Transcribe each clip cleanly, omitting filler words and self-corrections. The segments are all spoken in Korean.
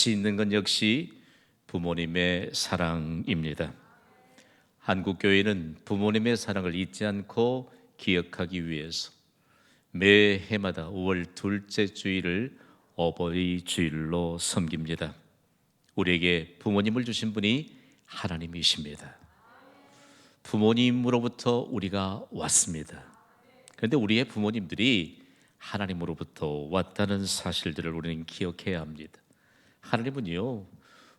가치 있는 건 역시 부모님의 사랑입니다. 한국 교회는 부모님의 사랑을 잊지 않고 기억하기 위해서 매해마다 5월 둘째 주일을 어버이 주일로 섬깁니다. 우리에게 부모님을 주신 분이 하나님이십니다. 부모님으로부터 우리가 왔습니다. 그런데 우리의 부모님들이 하나님으로부터 왔다는 사실들을 우리는 기억해야 합니다. 하나님은요,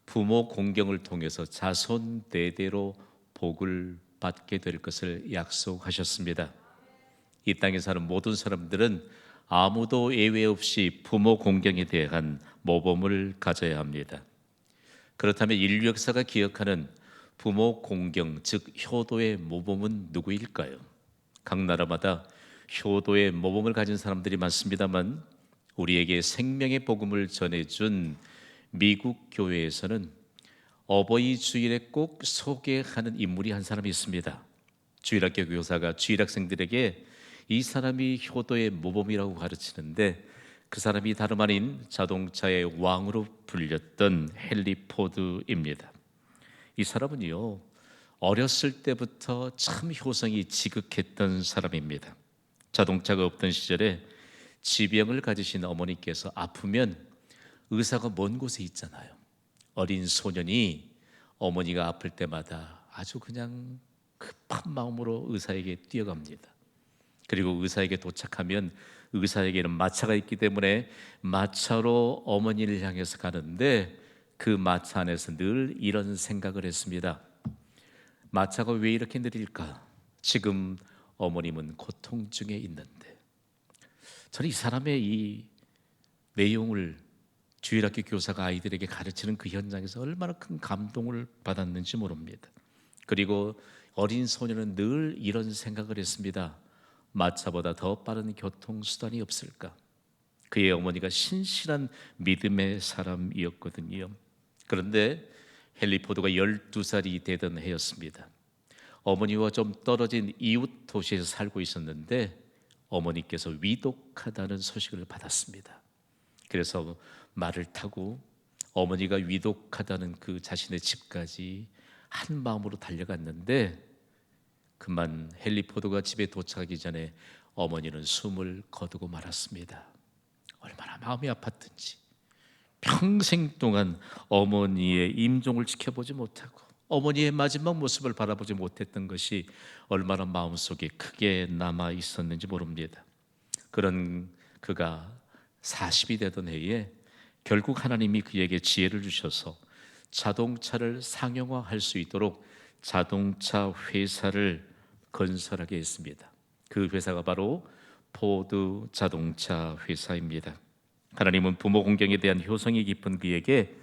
부모 공경을 통해서 자손 대대로 복을 받게 될 것을 약속하셨습니다. 이 땅에 사는 모든 사람들은 아무도 예외 없이 부모 공경에 대한 모범을 가져야 합니다. 그렇다면 인류 역사가 기억하는 부모 공경, 즉 효도의 모범은 누구일까요? 각 나라마다 효도의 모범을 가진 사람들이 많습니다만 우리에게 생명의 복음을 전해준 미국 교회에서는 어버이 주일에 꼭 소개하는 인물이 한 사람이 있습니다. 주일학교 교사가 주일학생들에게 이 사람이 효도의 모범이라고 가르치는데 그 사람이 다름 아닌 자동차의 왕으로 불렸던 헨리 포드입니다. 이 사람은요, 어렸을 때부터 참 효성이 지극했던 사람입니다. 자동차가 없던 시절에 지병을 가지신 어머니께서 아프면 의사가 먼 곳에 있잖아요. 어린 소년이 어머니가 아플 때마다 아주 그냥 급한 마음으로 의사에게 뛰어갑니다. 그리고 의사에게 도착하면 의사에게는 마차가 있기 때문에 마차로 어머니를 향해서 가는데 그 마차 안에서 늘 이런 생각을 했습니다. 마차가 왜 이렇게 느릴까? 지금 어머님은 고통 중에 있는데. 저는 이 사람의 이 내용을 주일학교 교사가 아이들에게 가르치는 그 현장에서 얼마나 큰 감동을 받았는지 모릅니다. 그리고 어린 소년은 늘 이런 생각을 했습니다. 마차보다 더 빠른 교통수단이 없을까? 그의 어머니가 신실한 믿음의 사람이었거든요. 그런데 헨리 포드가 12살이 되던 해였습니다. 어머니와 좀 떨어진 이웃 도시에서 살고 있었는데 어머니께서 위독하다는 소식을 받았습니다. 그래서 말을 타고 어머니가 위독하다는 그 자신의 집까지 한 마음으로 달려갔는데 그만 헨리 포드가 집에 도착하기 전에 어머니는 숨을 거두고 말았습니다. 얼마나 마음이 아팠든지 평생 동안 어머니의 임종을 지켜보지 못하고 어머니의 마지막 모습을 바라보지 못했던 것이 얼마나 마음속에 크게 남아 있었는지 모릅니다. 그런 그가 40이 되던 해에 결국 하나님이 그에게 지혜를 주셔서 자동차를 상용화할 수 있도록 자동차 회사를 건설하게 했습니다. 그 회사가 바로 포드 자동차 회사입니다. 하나님은 부모 공경에 대한 효성이 깊은 그에게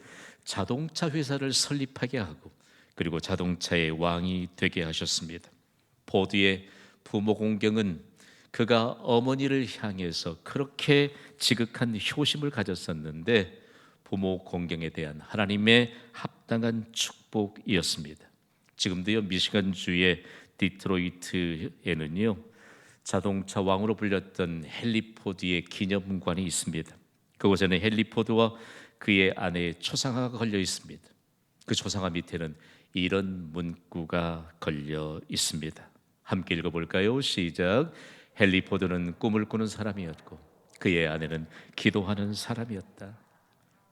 자동차 회사를 설립하게 하고 그리고 자동차의 왕이 되게 하셨습니다. 포드의 부모 공경은 그가 어머니를 향해서 그렇게 지극한 효심을 가졌었는데 부모 공경에 대한 하나님의 합당한 축복이었습니다. 지금도요, 미시간주의 디트로이트에는요, 자동차 왕으로 불렸던 헨리 포드의 기념관이 있습니다. 그곳에는 헨리 포드와 그의 아내의 초상화가 걸려 있습니다. 그 초상화 밑에는 이런 문구가 걸려 있습니다. 함께 읽어볼까요? 시작. 헨리 포드는 꿈을 꾸는 사람이었고 그의 아내는 기도하는 사람이었다.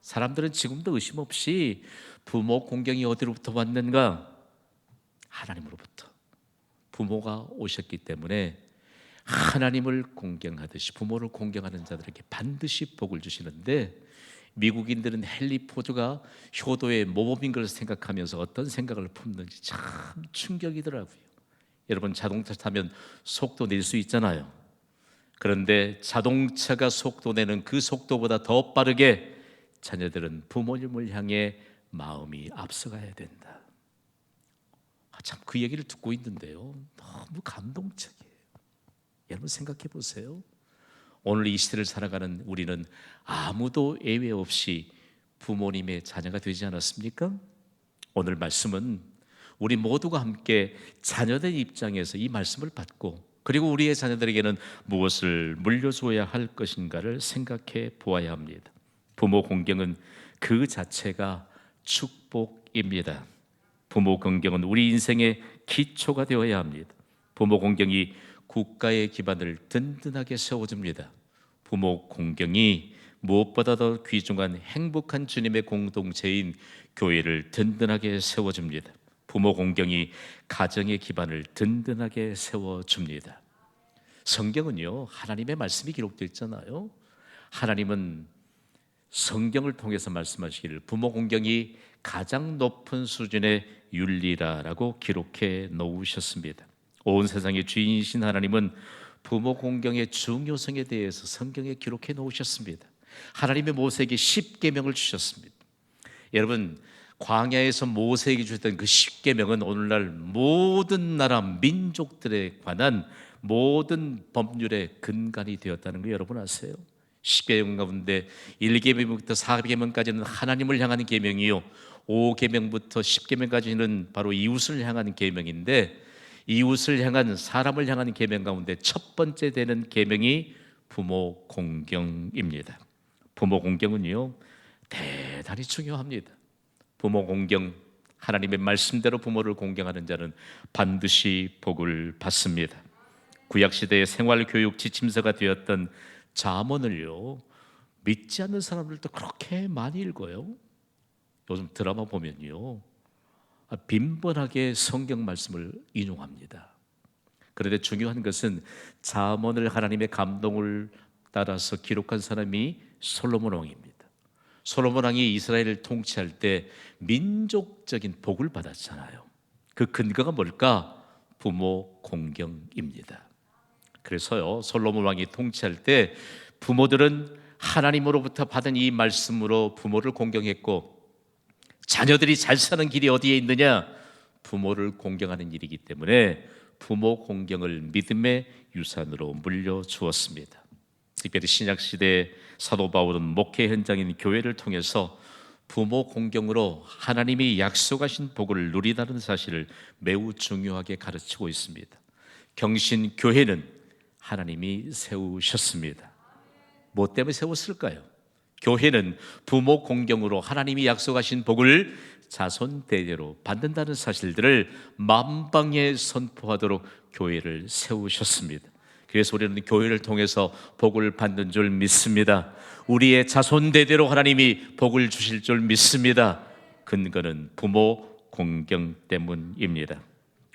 사람들은 지금도 의심 없이 부모 공경이 어디로부터 왔는가? 하나님으로부터. 부모가 오셨기 때문에 하나님을 공경하듯이 부모를 공경하는 자들에게 반드시 복을 주시는데 미국인들은 헨리 포드가 효도의 모범인 걸 생각하면서 어떤 생각을 품는지 참 충격이더라고요. 여러분, 자동차 타면 속도 낼 수 있잖아요. 그런데 자동차가 속도 내는 그 속도보다 더 빠르게 자녀들은 부모님을 향해 마음이 앞서가야 된다. 참 그 얘기를 듣고 있는데요, 너무 감동적이에요. 여러분 생각해 보세요. 오늘 이 시대를 살아가는 우리는 아무도 예외 없이 부모님의 자녀가 되지 않았습니까? 오늘 말씀은 우리 모두가 함께 자녀된 입장에서 이 말씀을 받고 그리고 우리의 자녀들에게는 무엇을 물려줘야 할 것인가를 생각해 보아야 합니다. 부모 공경은 그 자체가 축복입니다. 부모 공경은 우리 인생의 기초가 되어야 합니다. 부모 공경이 국가의 기반을 든든하게 세워줍니다. 부모 공경이 무엇보다 더 귀중한 행복한 주님의 공동체인 교회를 든든하게 세워줍니다. 부모 공경이 가정의 기반을 든든하게 세워줍니다. 성경은요, 하나님의 말씀이 기록되어 있잖아요. 하나님은 성경을 통해서 말씀하시기를 부모 공경이 가장 높은 수준의 윤리라라고 기록해 놓으셨습니다. 온 세상의 주인이신 하나님은 부모 공경의 중요성에 대해서 성경에 기록해 놓으셨습니다. 하나님의 모세에게 10계명을 주셨습니다. 여러분, 광야에서 모세에게 주셨던 그 10계명은 오늘날 모든 나라 민족들에 관한 모든 법률의 근간이 되었다는 거 여러분 아세요? 10계명 가운데 1계명부터 4계명까지는 하나님을 향하는 계명이요, 5계명부터 10계명까지는 바로 이웃을 향하는 계명인데, 이웃을 향한, 사람을 향하는 계명 가운데 첫 번째 되는 계명이 부모 공경입니다. 부모 공경은요, 대단히 중요합니다. 부모 공경, 하나님의 말씀대로 부모를 공경하는 자는 반드시 복을 받습니다. 구약시대의 생활교육 지침서가 되었던 잠언을요, 믿지 않는 사람들도 그렇게 많이 읽어요. 요즘 드라마 보면요, 빈번하게 성경 말씀을 인용합니다. 그런데 중요한 것은 잠언을 하나님의 감동을 따라서 기록한 사람이 솔로몬 왕입니다. 솔로몬 왕이 이스라엘을 통치할 때 민족적인 복을 받았잖아요. 그 근거가 뭘까? 부모 공경입니다. 그래서요, 솔로몬 왕이 통치할 때 부모들은 하나님으로부터 받은 이 말씀으로 부모를 공경했고, 자녀들이 잘 사는 길이 어디에 있느냐? 부모를 공경하는 일이기 때문에 부모 공경을 믿음의 유산으로 물려주었습니다. 특별히 신약시대 사도 바울은 목회 현장인 교회를 통해서 부모 공경으로 하나님이 약속하신 복을 누리다는 사실을 매우 중요하게 가르치고 있습니다. 경신교회는 하나님이 세우셨습니다. 뭐 때문에 세웠을까요? 교회는 부모 공경으로 하나님이 약속하신 복을 자손 대대로 받는다는 사실들을 만방에 선포하도록 교회를 세우셨습니다. 그래서 우리는 교회를 통해서 복을 받는 줄 믿습니다. 우리의 자손 대대로 하나님이 복을 주실 줄 믿습니다. 근거는 부모 공경 때문입니다.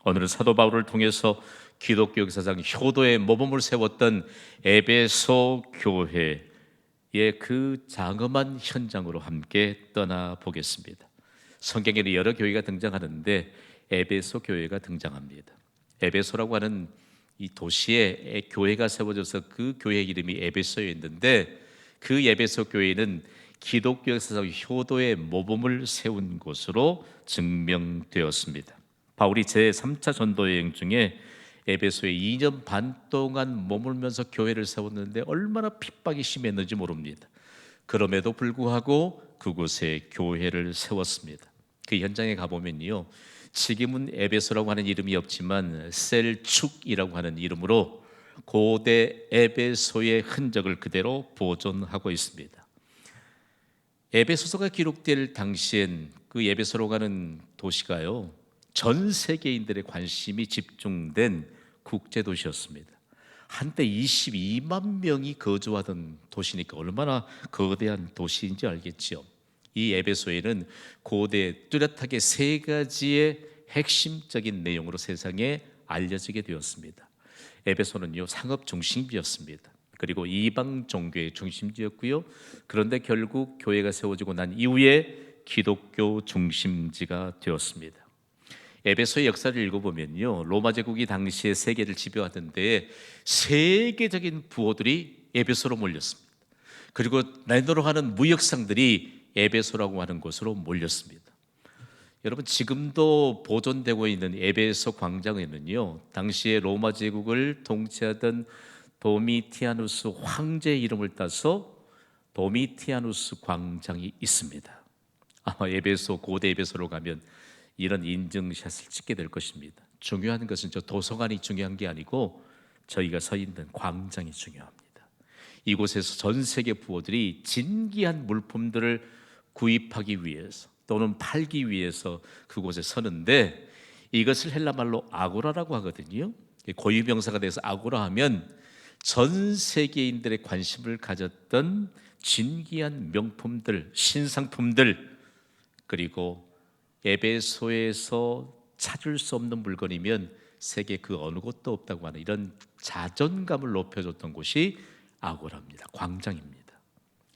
오늘은 사도 바울을 통해서 기독교 역사상 효도의 모범을 세웠던 에베소 교회의 그 장엄한 현장으로 함께 떠나보겠습니다. 성경에는 여러 교회가 등장하는데 에베소 교회가 등장합니다. 에베소라고 하는 이 도시에 교회가 세워져서 그 교회 이름이 에베소였는데, 그 에베소 교회는 기독교 역사상 효도의 모범을 세운 곳으로 증명되었습니다. 바울이 제3차 전도여행 중에 에베소에 2년 반 동안 머물면서 교회를 세웠는데 얼마나 핍박이 심했는지 모릅니다. 그럼에도 불구하고 그곳에 교회를 세웠습니다. 그 현장에 가보면요, 지금은 에베소라고 하는 이름이 없지만 셀축이라고 하는 이름으로 고대 에베소의 흔적을 그대로 보존하고 있습니다. 에베소서가 기록될 당시엔 그 에베소라고 하는 도시가요, 전 세계인들의 관심이 집중된 국제도시였습니다. 한때 22만 명이 거주하던 도시니까 얼마나 거대한 도시인지 알겠죠. 이 에베소에는 고대 뚜렷하게 세 가지의 핵심적인 내용으로 세상에 알려지게 되었습니다. 에베소는요, 상업 중심지였습니다. 그리고 이방 종교의 중심지였고요. 그런데 결국 교회가 세워지고 난 이후에 기독교 중심지가 되었습니다. 에베소의 역사를 읽어보면요, 로마 제국이 당시에 세계를 지배하던 데에 세계적인 부호들이 에베소로 몰렸습니다. 그리고 내노로 하는 무역상들이 에베소라고 하는 곳으로 몰렸습니다. 여러분, 지금도 보존되고 있는 에베소 광장에는요, 당시에 로마 제국을 통치하던 도미티아누스 황제의 이름을 따서 도미티아누스 광장이 있습니다. 아마 에베소, 고대 에베소로 가면 이런 인증샷을 찍게 될 것입니다. 중요한 것은 저 도서관이 중요한 게 아니고 저희가 서 있는 광장이 중요합니다. 이곳에서 전 세계 부호들이 진귀한 물품들을 구입하기 위해서 또는 팔기 위해서 그곳에 서는데, 이것을 헬라말로 아고라라고 하거든요. 고유명사가 돼서 아고라 하면 전 세계인들의 관심을 가졌던 진귀한 명품들, 신상품들, 그리고 에베소에서 찾을 수 없는 물건이면 세계 그 어느 곳도 없다고 하는 이런 자존감을 높여줬던 곳이 아고라입니다. 광장입니다.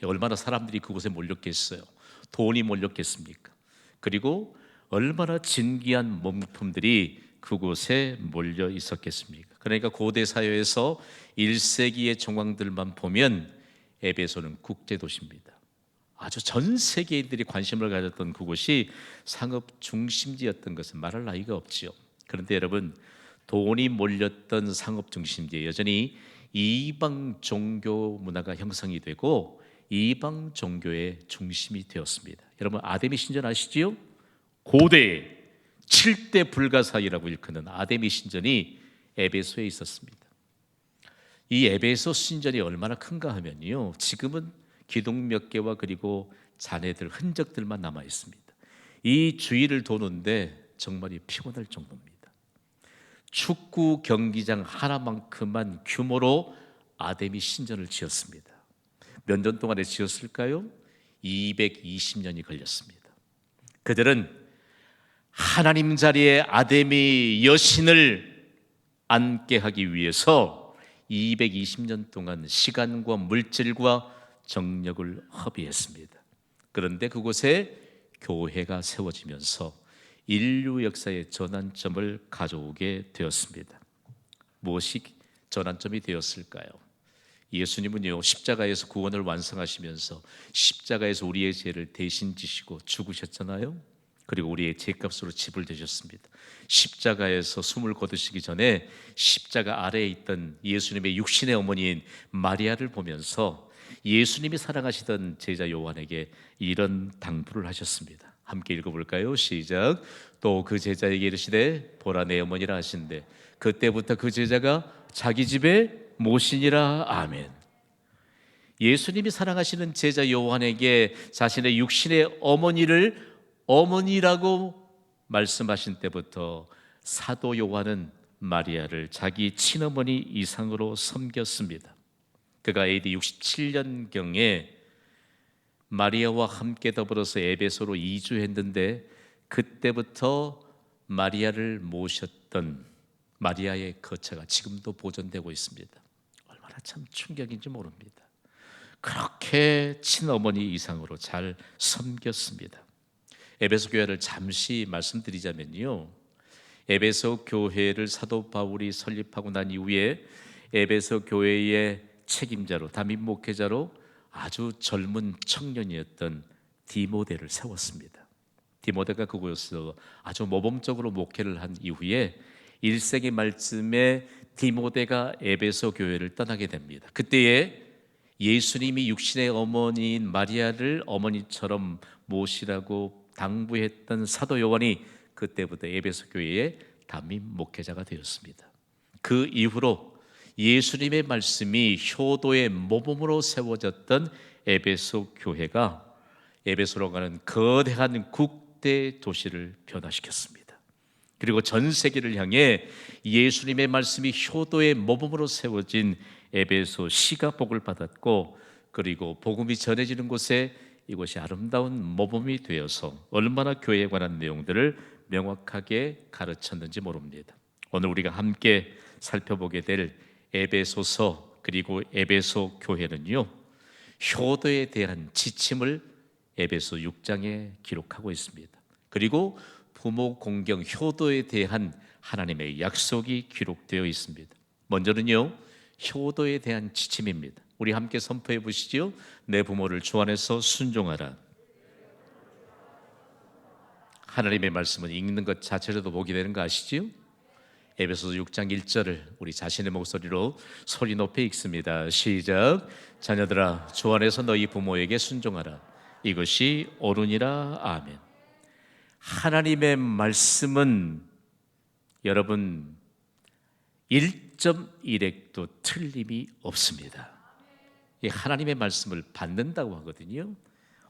얼마나 사람들이 그곳에 몰렸겠어요. 돈이 몰렸겠습니까? 그리고 얼마나 진귀한 명품들이 그곳에 몰려 있었겠습니까? 그러니까 고대 사회에서 1세기의 정황들만 보면 에베소는 국제도시입니다. 아주 전 세계인들이 관심을 가졌던 그곳이 상업 중심지였던 것은 말할 나위가 없지요. 그런데 여러분, 돈이 몰렸던 상업 중심지에 여전히 이방 종교 문화가 형성이 되고 이방 종교의 중심이 되었습니다. 여러분, 아데미 신전 아시지요? 고대 7대 불가사의라고 일컫는 아데미 신전이 에베소에 있었습니다. 이 에베소 신전이 얼마나 큰가 하면요, 지금은 기둥 몇 개와 그리고 잔해들 흔적들만 남아 있습니다. 이 주위를 도는데 정말이 피곤할 정도입니다. 축구 경기장 하나만큼만 규모로 아데미 신전을 지었습니다. 몇 년 동안에 지었을까요? 220년이 걸렸습니다. 그들은 하나님 자리에 아데미 여신을 앉게 하기 위해서 220년 동안 시간과 물질과 정력을 허비했습니다. 그런데 그곳에 교회가 세워지면서 인류 역사의 전환점을 가져오게 되었습니다. 무엇이 전환점이 되었을까요? 예수님은요, 십자가에서 구원을 완성하시면서 십자가에서 우리의 죄를 대신 지시고 죽으셨잖아요. 그리고 우리의 죄값으로 집을 되셨습니다. 십자가에서 숨을 거두시기 전에 십자가 아래에 있던 예수님의 육신의 어머니인 마리아를 보면서 예수님이 사랑하시던 제자 요한에게 이런 당부를 하셨습니다. 함께 읽어볼까요? 시작. 또 그 제자에게 이르시되 보라 내 어머니라 하신대 그때부터 그 제자가 자기 집에 모시니라. 아멘. 예수님이 사랑하시는 제자 요한에게 자신의 육신의 어머니를 어머니라고 말씀하신 때부터 사도 요한은 마리아를 자기 친어머니 이상으로 섬겼습니다. 그가 AD 67년경에 마리아와 함께 더불어서 에베소로 이주했는데 그때부터 마리아를 모셨던 마리아의 거처가 지금도 보존되고 있습니다. 얼마나 참 충격인지 모릅니다. 그렇게 친어머니 이상으로 잘 섬겼습니다. 에베소 교회를 잠시 말씀드리자면요, 에베소 교회를 사도 바울이 설립하고 난 이후에 에베소 교회의 책임자로, 담임 목회자로 아주 젊은 청년이었던 디모데를 세웠습니다. 디모데가 그곳에서 아주 모범적으로 목회를 한 이후에 1세기 말쯤에 디모데가 에베소 교회를 떠나게 됩니다. 그때에 예수님이 육신의 어머니인 마리아를 어머니처럼 모시라고 당부했던 사도 요한이 그때부터 에베소 교회의 담임 목회자가 되었습니다. 그 이후로 예수님의 말씀이 효도의 모범으로 세워졌던 에베소 교회가 에베소로 가는 거대한 국대 도시를 변화시켰습니다. 그리고 전 세계를 향해 예수님의 말씀이 효도의 모범으로 세워진 에베소 시가 복을 받았고, 그리고 복음이 전해지는 곳에 이곳이 아름다운 모범이 되어서 얼마나 교회에 관한 내용들을 명확하게 가르쳤는지 모릅니다. 오늘 우리가 함께 살펴보게 될 에베소서 그리고 에베소 교회는요, 효도에 대한 지침을 에베소 6장에 기록하고 있습니다. 그리고 부모 공경 효도에 대한 하나님의 약속이 기록되어 있습니다. 먼저는요, 효도에 대한 지침입니다. 우리 함께 선포해 보시죠. 내 부모를 주 안에서 순종하라. 하나님의 말씀은 읽는 것 자체로도 복이 되는 거 아시지요? 에베소서 6장 1절을 우리 자신의 목소리로 소리 높여 읽습니다. 시작. 자녀들아 주 안에서 너희 부모에게 순종하라. 이것이 옳으니라. 아멘. 하나님의 말씀은 여러분 1.1핵도 틀림이 없습니다. 이 하나님의 말씀을 받는다고 하거든요.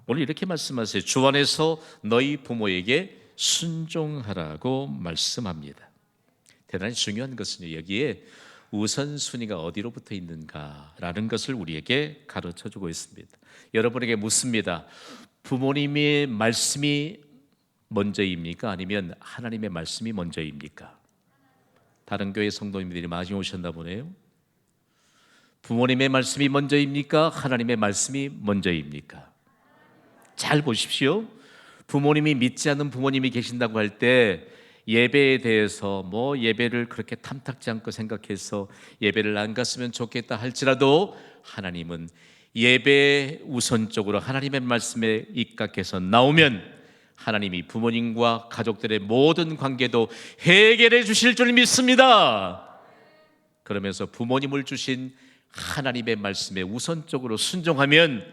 오늘 이렇게 말씀하세요. 주 안에서 너희 부모에게 순종하라고 말씀합니다. 대단히 중요한 것은 여기에 우선순위가 어디로 붙어 있는가라는 것을 우리에게 가르쳐주고 있습니다. 여러분에게 묻습니다. 부모님의 말씀이 먼저입니까? 아니면 하나님의 말씀이 먼저입니까? 다른 교회 성도님들이 많이 오셨나 보네요. 부모님의 말씀이 먼저입니까? 하나님의 말씀이 먼저입니까? 잘 보십시오. 부모님이 믿지 않는 부모님이 계신다고 할 때 예배에 대해서 예배를 그렇게 탐탁지 않고 생각해서 예배를 안 갔으면 좋겠다 할지라도 하나님은 예배 우선적으로 하나님의 말씀에 입각해서 나오면 하나님이 부모님과 가족들의 모든 관계도 해결해 주실 줄 믿습니다. 그러면서 부모님을 주신 하나님의 말씀에 우선적으로 순종하면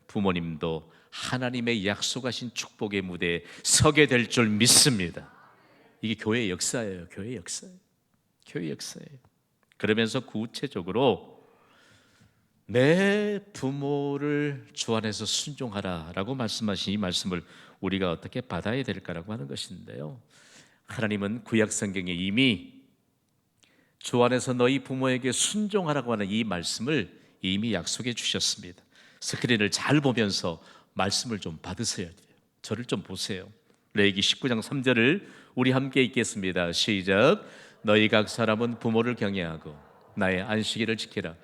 부모님도 하나님의 약속하신 축복의 무대에 서게 될 줄 믿습니다. 이게 교회의 역사예요. 교회의 역사예요. 교회의 역사예요. 그러면서 구체적으로 내 부모를 주 안에서 순종하라라고 말씀하신 이 말씀을 우리가 어떻게 받아야 될까라고 하는 것인데요. 하나님은 구약 성경에 이미 주 안에서 너희 부모에게 순종하라고 하는 이 말씀을 이미 약속해 주셨습니다. 스크린을 잘 보면서 말씀을 좀 받으셔야 돼요. 저를 좀 보세요. 레위기 19장 3절을 우리 함께 읽겠습니다. 시작. 너희 각 사람은 부모를 경외하고 나의 안식일을 지키라.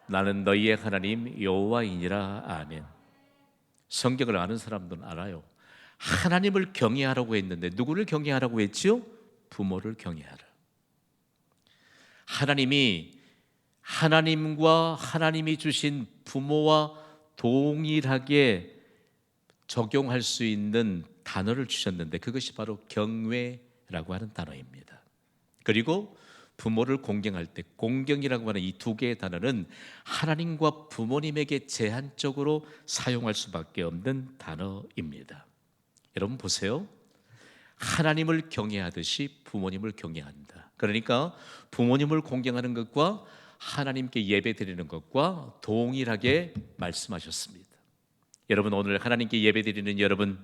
나는 너희의 하나님 여호와이니라. 아멘. 성경을 아는 사람들은 알아요. 하나님을 경외하라고 했는데 누구를 경외하라고 했지요? 부모를 경외하라. 하나님과 하나님이 주신 부모와 동일하게 적용할 수 있는 단어를 주셨는데 그것이 바로 경외라고 하는 단어입니다. 그리고 부모를 공경할 때 공경이라고 하는 이 두 개의 단어는 하나님과 부모님에게 제한적으로 사용할 수밖에 없는 단어입니다. 여러분 보세요. 하나님을 경외하듯이 부모님을 경외한다. 그러니까 부모님을 공경하는 것과 하나님께 예배드리는 것과 동일하게 말씀하셨습니다. 여러분 오늘 하나님께 예배드리는 여러분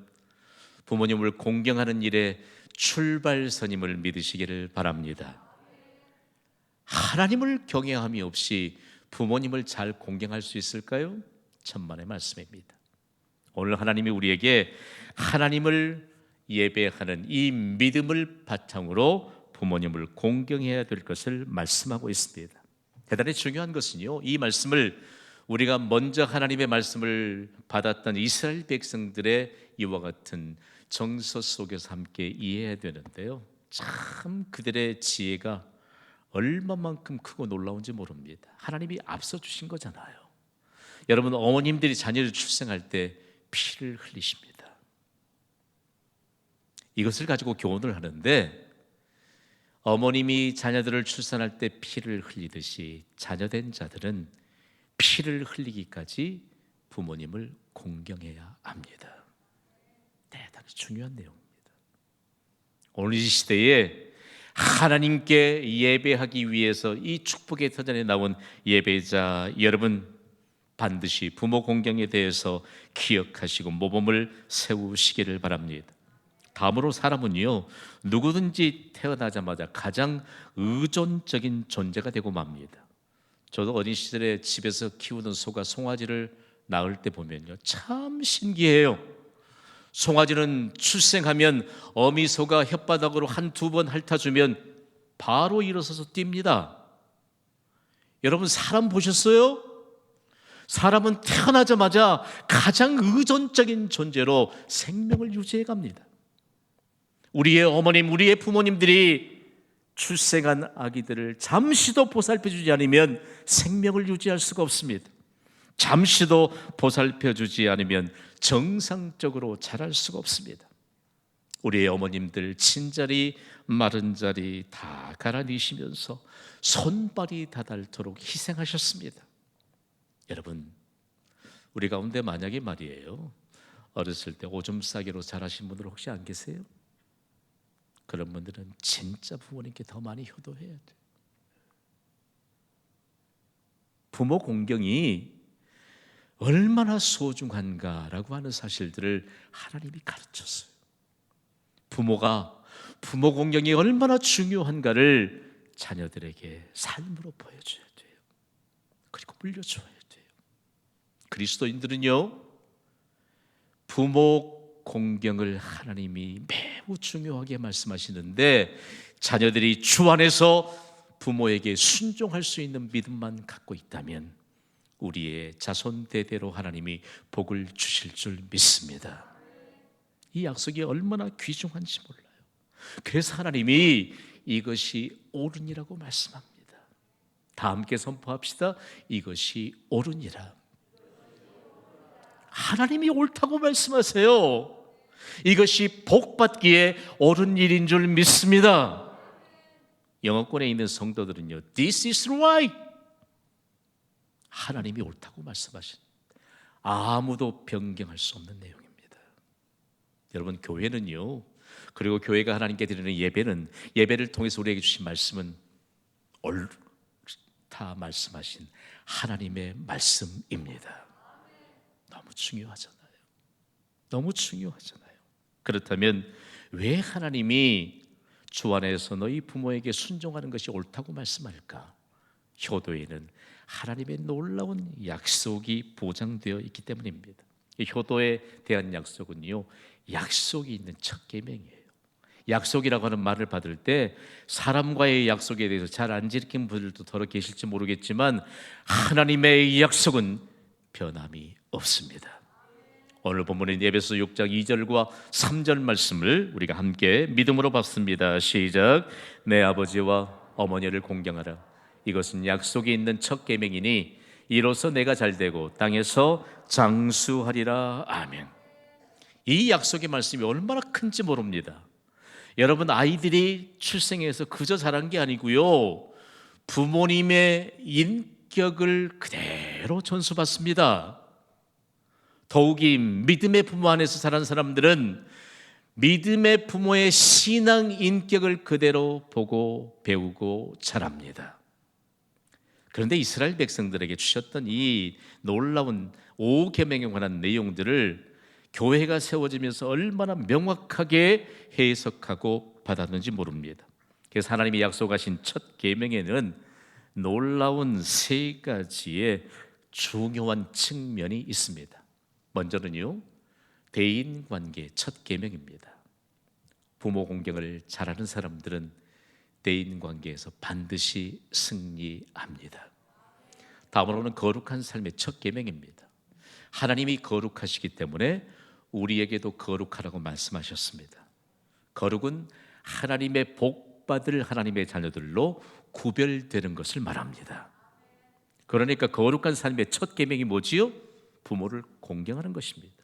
부모님을 공경하는 일의 출발선임을 믿으시기를 바랍니다. 하나님을 경외함이 없이 부모님을 잘 공경할 수 있을까요? 천만의 말씀입니다. 오늘 하나님이 우리에게 하나님을 예배하는 이 믿음을 바탕으로 부모님을 공경해야 될 것을 말씀하고 있습니다. 대단히 중요한 것은요, 이 말씀을 우리가 먼저 하나님의 말씀을 받았던 이스라엘 백성들의 이와 같은 정서 속에서 함께 이해해야 되는데요. 참 그들의 지혜가 얼마만큼 크고 놀라운지 모릅니다. 하나님이 앞서 주신 거잖아요. 여러분 어머님들이 자녀를 출생할 때 피를 흘리십니다. 이것을 가지고 교훈을 하는데 어머님이 자녀들을 출산할 때 피를 흘리듯이 자녀된 자들은 피를 흘리기까지 부모님을 공경해야 합니다. 대단히 중요한 내용입니다. 오늘 이 시대에 하나님께 예배하기 위해서 이 축복의 터전에 나온 예배자 여러분 반드시 부모 공경에 대해서 기억하시고 모범을 세우시기를 바랍니다. 다음으로 사람은요 누구든지 태어나자마자 가장 의존적인 존재가 되고 맙니다. 저도 어린 시절에 집에서 키우던 소가 송아지를 낳을 때 보면요 참 신기해요. 송아지는 출생하면 어미소가 혓바닥으로 한두 번 핥아주면 바로 일어서서 뜁니다. 여러분 사람 보셨어요? 사람은 태어나자마자 가장 의존적인 존재로 생명을 유지해 갑니다. 우리의 어머님, 우리의 부모님들이 출생한 아기들을 잠시도 보살펴주지 않으면 생명을 유지할 수가 없습니다. 잠시도 보살펴주지 않으면 정상적으로 자랄 수가 없습니다. 우리의 어머님들 친자리 마른 자리 다 갈아내시면서 손발이 닿도록 희생하셨습니다. 여러분 우리 가운데 만약에 말이에요 어렸을 때 오줌 싸개로 자라신 분들 혹시 안 계세요? 그런 분들은 진짜 부모님께 더 많이 효도해야 돼요. 부모 공경이 얼마나 소중한가라고 하는 사실들을 하나님이 가르쳤어요. 부모가 부모 공경이 얼마나 중요한가를 자녀들에게 삶으로 보여줘야 돼요. 그리고 물려줘야 돼요. 그리스도인들은요, 부모 공경을 하나님이 매우 중요하게 말씀하시는데, 자녀들이 주 안에서 부모에게 순종할 수 있는 믿음만 갖고 있다면 우리의 자손 대대로 하나님이 복을 주실 줄 믿습니다. 이 약속이 얼마나 귀중한지 몰라요. 그래서 하나님이 이것이 옳으니라고 말씀합니다. 다 함께 선포합시다. 이것이 옳으니라. 하나님이 옳다고 말씀하세요. 이것이 복받기에 옳은 일인 줄 믿습니다. 영어권에 있는 성도들은요, This is right. 하나님이 옳다고 말씀하신, 아무도 변경할 수 없는 내용입니다. 여러분, 교회는요, 그리고 교회가 하나님께 드리는 예배는, 예배를 통해서 우리에게 주신 말씀은 옳다 말씀하신 하나님의 말씀입니다. 너무 중요하잖아요. 너무 중요하잖아요. 그렇다면 왜 하나님이 주 안에서 너희 부모에게 순종하는 것이 옳다고 말씀할까? 효도에는 하나님의 놀라운 약속이 보장되어 있기 때문입니다. 이 효도에 대한 약속은요, 약속이 있는 첫 계명이에요. 약속이라고 하는 말을 받을 때 사람과의 약속에 대해서 잘 안 지킨 분들도 더러 계실지 모르겠지만, 하나님의 약속은 변함이 없습니다. 오늘 본문인 에베소 6장 2절과 3절 말씀을 우리가 함께 믿음으로 봤습니다. 시작. 내 아버지와 어머니를 공경하라. 이것은 약속이 있는 첫 계명이니 이로써 내가 잘되고 땅에서 장수하리라. 아멘. 이 약속의 말씀이 얼마나 큰지 모릅니다. 여러분, 아이들이 출생해서 그저 자란 게 아니고요, 부모님의 인격을 그대로 전수받습니다. 더욱이 믿음의 부모 안에서 자란 사람들은 믿음의 부모의 신앙 인격을 그대로 보고 배우고 자랍니다. 그런데 이스라엘 백성들에게 주셨던 이 놀라운 5계명에 관한 내용들을 교회가 세워지면서 얼마나 명확하게 해석하고 받았는지 모릅니다. 그래서 하나님이 약속하신 첫 계명에는 놀라운 세 가지의 중요한 측면이 있습니다. 먼저는요, 대인관계 첫 계명입니다. 부모 공경을 잘하는 사람들은 대인관계에서 반드시 승리합니다. 다음으로는 거룩한 삶의 첫 계명입니다. 하나님이 거룩하시기 때문에 우리에게도 거룩하라고 말씀하셨습니다. 거룩은 하나님의 복받을 하나님의 자녀들로 구별되는 것을 말합니다. 그러니까 거룩한 삶의 첫 계명이 뭐지요? 부모를 공경하는 것입니다.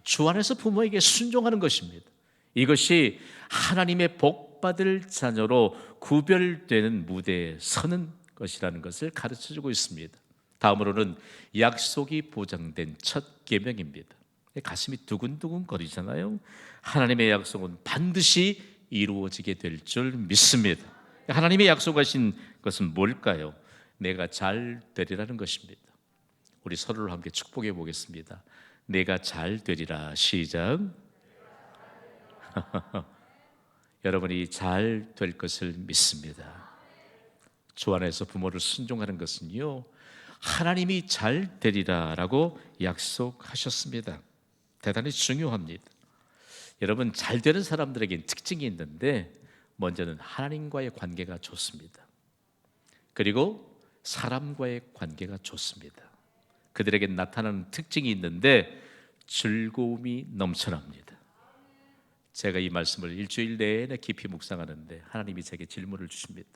주 안에서 부모에게 순종하는 것입니다. 이것이 하나님의 복받을 자녀로 구별되는 무대에 서는 것이라는 것을 가르쳐주고 있습니다. 다음으로는 약속이 보장된 첫 계명입니다. 가슴이 두근두근 거리잖아요. 하나님의 약속은 반드시 이루어지게 될 줄 믿습니다. 하나님의 약속하신 것은 뭘까요? 내가 잘 되리라는 것입니다. 우리 서로를 함께 축복해 보겠습니다. 내가 잘 되리라. 시작. 여러분이 잘 될 것을 믿습니다. 주 안에서 부모를 순종하는 것은요, 하나님이 잘 되리라라고 약속하셨습니다. 대단히 중요합니다. 여러분, 잘 되는 사람들에겐 특징이 있는데, 먼저는 하나님과의 관계가 좋습니다. 그리고 사람과의 관계가 좋습니다. 그들에게 나타나는 특징이 있는데 즐거움이 넘쳐납니다. 제가 이 말씀을 일주일 내내 깊이 묵상하는데 하나님이 제게 질문을 주십니다.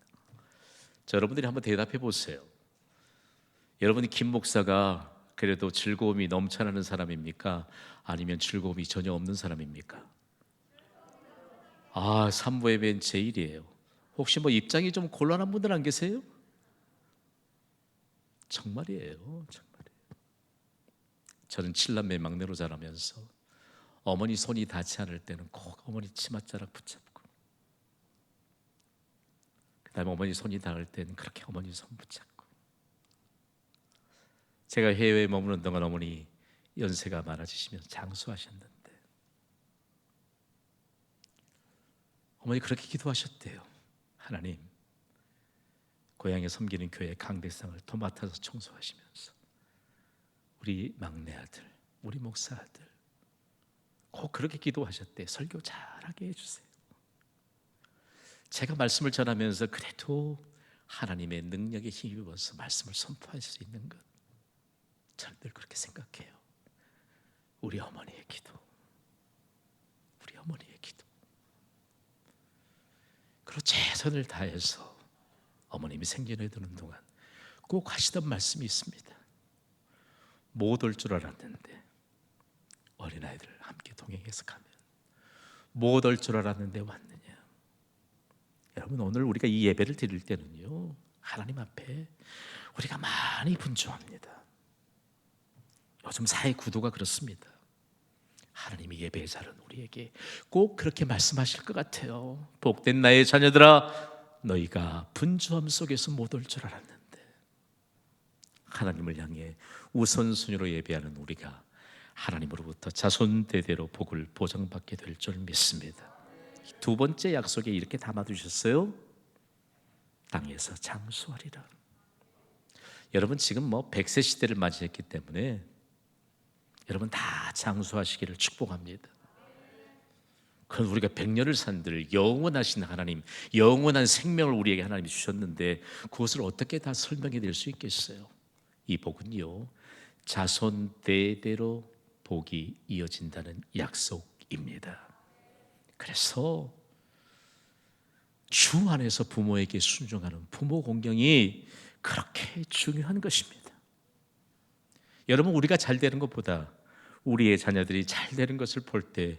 자, 여러분들이 한번 대답해 보세요. 여러분이 김 목사가 그래도 즐거움이 넘쳐나는 사람입니까? 아니면 즐거움이 전혀 없는 사람입니까? 산부 예배는 제1이에요. 혹시 뭐 입장이 좀 곤란한 분들 안 계세요? 정말이에요. 정말이에요. 저는 7남매 막내로 자라면서 어머니 손이 닿지 않을 때는 꼭 어머니 치맛자락 붙잡고, 그 다음에 어머니 손이 닿을 때는 그렇게 어머니 손 붙잡고, 제가 해외에 머무는 동안 어머니 연세가 많아지시면서 장수하셨는데 어머니 그렇게 기도하셨대요. 하나님, 고향에 섬기는 교회 강대상을 도맡아서 청소하시면서 우리 막내 아들, 우리 목사 아들 꼭 그렇게 기도하셨대. 설교 잘하게 해주세요. 제가 말씀을 전하면서 그래도 하나님의 능력에 힘입어서 말씀을 선포할 수 있는 것, 저는 늘 그렇게 생각해요. 우리 어머니의 기도, 우리 어머니의 기도. 그리고 최선을 다해서 어머님이 생전에 드는 동안 꼭 하시던 말씀이 있습니다. 못 올 줄 알았는데 어린아이들 함께 동행해서 가면 못 올 줄 알았는데 왔느냐. 여러분, 오늘 우리가 이 예배를 드릴 때는요, 하나님 앞에 우리가 많이 분주합니다. 요즘 사회 구도가 그렇습니다. 하나님이 예배의 자는 우리에게 꼭 그렇게 말씀하실 것 같아요. 복된 나의 자녀들아, 너희가 분주함 속에서 못 올 줄 알았는데. 하나님을 향해 우선순위로 예배하는 우리가 하나님으로부터 자손대대로 복을 보장받게 될 줄 믿습니다. 두 번째 약속에 이렇게 담아두셨어요. 땅에서 장수하리라. 여러분, 지금 100세 시대를 맞이했기 때문에 여러분 다 장수하시기를 축복합니다. 그건 우리가 100년을 산들 영원하신 하나님, 영원한 생명을 우리에게 하나님이 주셨는데 그것을 어떻게 다 설명해 드릴 수 있겠어요? 이 복은요, 자손 대대로 복이 이어진다는 약속입니다. 그래서 주 안에서 부모에게 순종하는 부모 공경이 그렇게 중요한 것입니다. 여러분, 우리가 잘 되는 것보다 우리의 자녀들이 잘 되는 것을 볼 때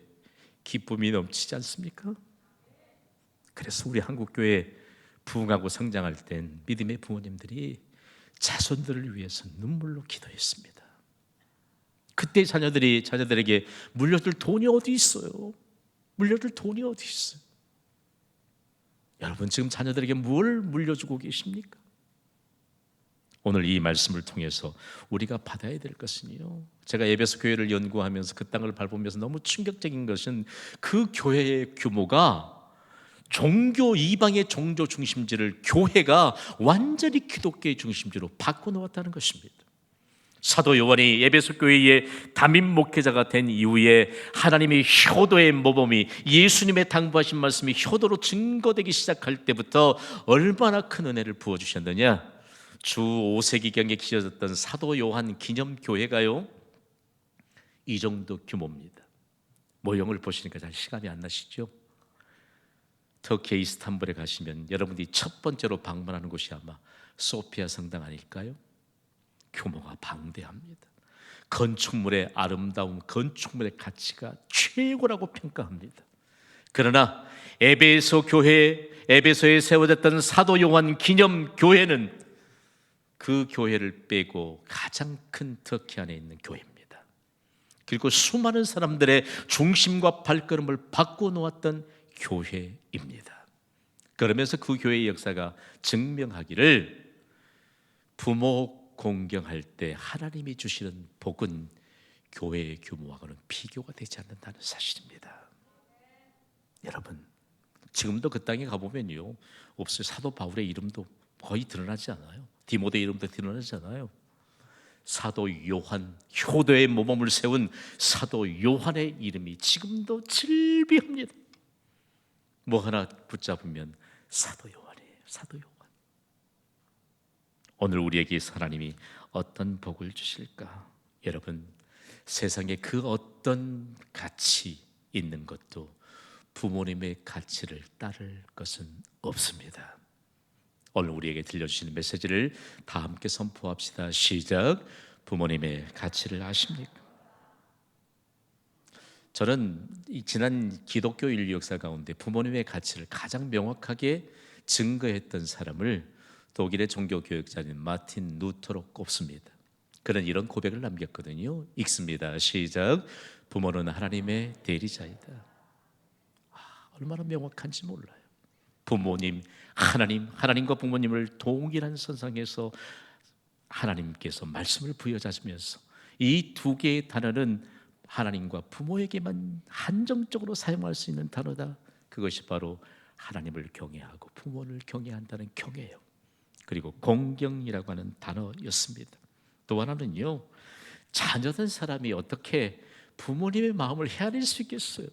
기쁨이 넘치지 않습니까? 그래서 우리 한국교회 부흥하고 성장할 땐 믿음의 부모님들이 자손들을 위해서 눈물로 기도했습니다. 그때 자녀들에게 물려줄 돈이 어디 있어요? 물려줄 돈이 어디 있어요? 여러분, 지금 자녀들에게 뭘 물려주고 계십니까? 오늘 이 말씀을 통해서 우리가 받아야 될 것은요, 제가 에베소 교회를 연구하면서 그 땅을 밟으면서 너무 충격적인 것은 그 교회의 규모가 종교, 이방의 종교 중심지를 교회가 완전히 기독교의 중심지로 바꿔놓았다는 것입니다. 사도 요한이 에베소 교회의 담임 목회자가 된 이후에 하나님의 효도의 모범이, 예수님의 당부하신 말씀이 효도로 증거되기 시작할 때부터 얼마나 큰 은혜를 부어주셨느냐. 주 5세기경에 기어졌던 사도 요한 기념교회가요, 이 정도 규모입니다. 모형을 보시니까 잘 시감이 안 나시죠? 터키 이스탄불에 가시면 여러분들이 첫 번째로 방문하는 곳이 아마 소피아 성당 아닐까요? 규모가 방대합니다. 건축물의 아름다움, 건축물의 가치가 최고라고 평가합니다. 그러나 에베소 교회, 에베소에 세워졌던 사도 요한 기념 교회는 그 교회를 빼고 가장 큰 터키 안에 있는 교회입니다. 그리고 수많은 사람들의 중심과 발걸음을 바꿔놓았던 교회입니다. 그러면서 그 교회의 역사가 증명하기를 부모 공경할 때 하나님이 주시는 복은 교회의 규모하고는 비교가 되지 않는다는 사실입니다. 여러분, 지금도 그 땅에 가보면요, 없어요. 사도 바울의 이름도 거의 드러나지 않아요. 디모데 이름도 드러나지 않아요. 사도 요한, 효도의 모범을 세운 사도 요한의 이름이 지금도 즐비합니다. 뭐 하나 붙잡으면 사도 요한이에요. 사도 요한. 오늘 우리에게 하나님이 어떤 복을 주실까? 여러분, 세상에 그 어떤 가치 있는 것도 부모님의 가치를 따를 것은 없습니다. 오늘 우리에게 들려주시는 메시지를 다 함께 선포합시다. 시작. 부모님의 가치를 아십니까? 저는 이 지난 기독교 인류 역사 가운데 부모님의 가치를 가장 명확하게 증거했던 사람을 독일의 종교교육자인 마틴 루터로 꼽습니다. 그는 이런 고백을 남겼거든요. 읽습니다. 시작. 부모는 하나님의 대리자이다. 얼마나 명확한지 몰라요. 부모님, 하나님과 부모님을 동일한 선상에서 하나님께서 말씀을 부여하시면서 이 두 개의 단어는 하나님과 부모에게만 한정적으로 사용할 수 있는 단어다. 그것이 바로 하나님을 경외하고 부모를 경외한다는 경외예요. 그리고 공경이라고 하는 단어였습니다. 또 하나는요, 자녀된 사람이 어떻게 부모님의 마음을 헤아릴 수 있겠어요?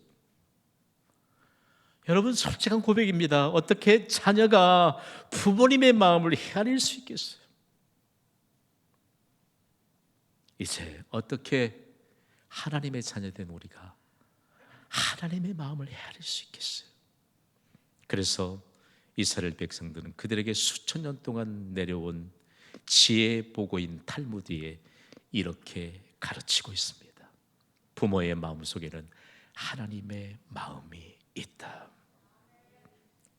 여러분, 솔직한 고백입니다. 어떻게 자녀가 부모님의 마음을 헤아릴 수 있겠어요? 이제 어떻게 하나님의 자녀된 우리가 하나님의 마음을 헤아릴 수 있겠어요? 그래서 이스라엘 백성들은 그들에게 수천 년 동안 내려온 지혜 보고인 탈무드에 이렇게 가르치고 있습니다. 부모의 마음속에는 하나님의 마음이 있다.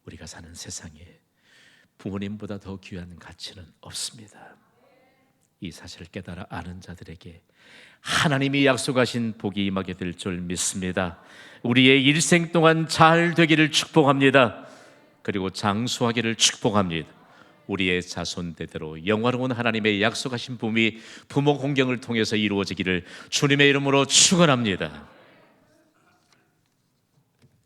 우리가 사는 세상에 부모님보다 더 귀한 가치는 없습니다. 이 사실을 깨달아 아는 자들에게 하나님이 약속하신 복이 임하게 될 줄 믿습니다. 우리의 일생 동안 잘 되기를 축복합니다. 그리고 장수하기를 축복합니다. 우리의 자손대대로 영화로운 하나님의 약속하신 봄이 부모 공경을 통해서 이루어지기를 주님의 이름으로 축원합니다.